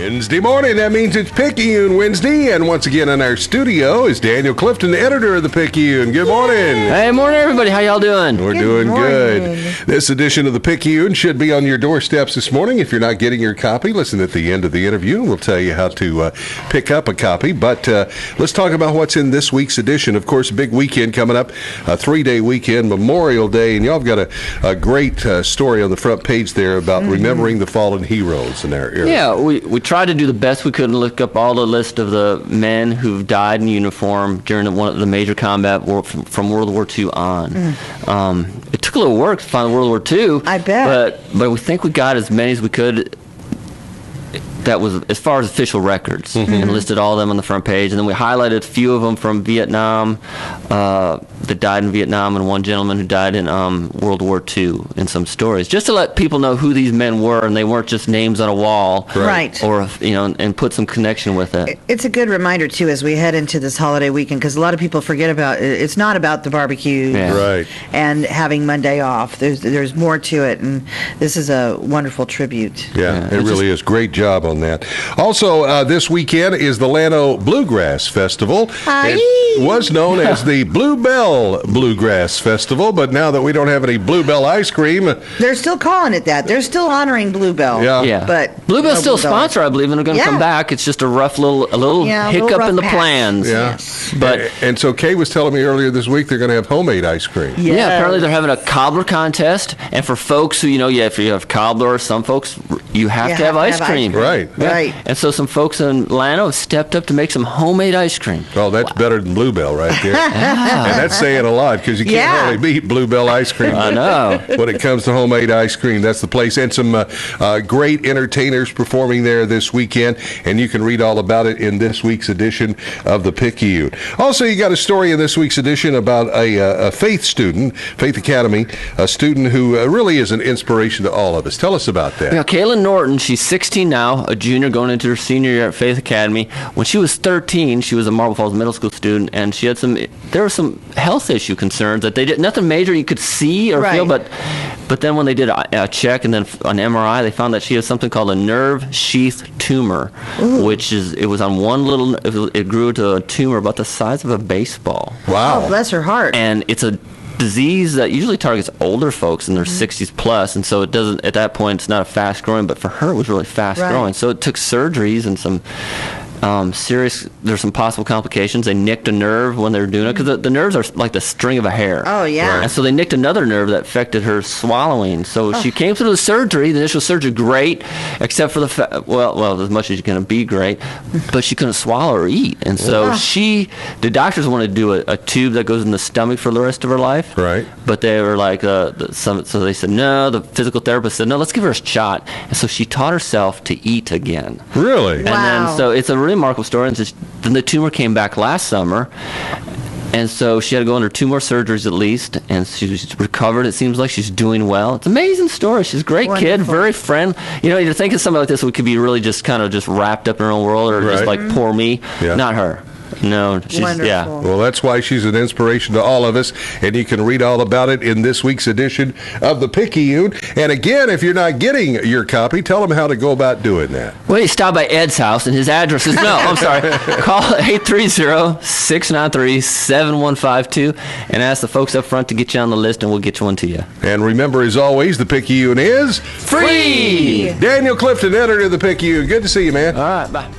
Wednesday morning, that means it's Picayune Wednesday, and once again in our studio is Daniel Clifton, the editor of the Picayune. Good morning. Hey, morning everybody. How y'all doing? We're doing good. This edition of the Picayune should be on your doorsteps this morning. If you're not getting your copy, listen at the end of the interview, and we'll tell you how to pick up a copy. But let's talk about what's in this week's edition. Of course, a big weekend coming up, a 3-day weekend, Memorial Day, and y'all have got a great story on the front page there about remembering the fallen heroes in our era. Yeah, we tried to do the best we could and look up all the list of the men who've died in uniform during one of the major combat from World War II on. It took a little work to find World War II. I bet. But we think we got as many as we could. That was as far as official records, and listed all of them on the front page. And then we highlighted a few of them from Vietnam that died in Vietnam, and one gentleman who died in World War II in some stories, just to let people know who these men were, and they weren't just names on a wall, right? Or and put some connection with it. It's a good reminder too as we head into this holiday weekend, because a lot of people forget about it. It's not about the barbecue, right, and having Monday off. There's more to it, and this is a wonderful tribute. Yeah, it really is. Great job on that. Also, this weekend is the Llano Bluegrass Festival. It was known as the Blue Bell Bluegrass Festival, but now that we don't have any Blue Bell ice cream, they're still calling it that. They're still honoring Blue Bell. Yeah. But Blue Bell's still a sponsor, I believe, and they're going to come back. It's just a little hiccup in the plans. Yeah. Yes. But and so Kay was telling me earlier this week they're going to have homemade ice cream. Yes. Yeah, apparently they're having a cobbler contest, and for folks who, if you have cobbler, some folks, you have to have ice cream. Right. Right. And so some folks in Llano have stepped up to make some homemade ice cream. Oh, that's better than Blue Bell right there. And that's saying a lot, because you can't hardly beat Blue Bell ice cream. I know. When it comes to homemade ice cream, that's the place. And some great entertainers performing there this weekend, and you can read all about it in this week's edition of the Picayune. Also, you got a story in this week's edition about a Faith student, Faith Academy, a student who really is an inspiration to all of us. Tell us about that. Yeah, Kaylin Norton, she's 16 now, a junior going into her senior year at Faith Academy. When she was 13, she was a Marble Falls Middle School student, and she had there were some health issue concerns that they did nothing major you could see or feel, but then when they did a check and then an MRI, they found that she has something called a nerve sheath tumor, which it was on one it grew to a tumor about the size of a baseball. Wow. Oh, bless her heart. And it's a disease that usually targets older folks in their 60s plus, and so it doesn't, at that point, it's not a fast growing, but for her it was really fast growing. So it took surgeries and some there's some possible complications. They nicked a nerve when they were doing it, because the nerves are like the string of a hair. Oh, yeah. And so they nicked another nerve that affected her swallowing. So she came through the initial surgery, great, except for well, as much as you can be great, but she couldn't swallow or eat. And so the doctors wanted to do a tube that goes in the stomach for the rest of her life. Right. But they were like, so they said, no, the physical therapist said, no, let's give her a shot. And so she taught herself to eat again. Really? And then, so it's a really remarkable story. And then the tumor came back last summer, and so she had to go under 2 more surgeries at least, and she's recovered. It seems like she's doing well. It's an amazing story. She's a great kid, very friendly. You think of somebody like this who could be really just kind of just wrapped up in her own world, or just like poor me. Yeah. Not her. No, she's, Well, that's why she's an inspiration to all of us, and you can read all about it in this week's edition of the Picayune. And again, if you're not getting your copy, tell them how to go about doing that. Well, you stop by Ed's house, and his address is, I'm sorry, call 830-693-7152 and ask the folks up front to get you on the list, and we'll get you one to you. And remember, as always, the Picayune is free! Daniel Clifton, editor of the Picayune. Good to see you, man. All right, bye.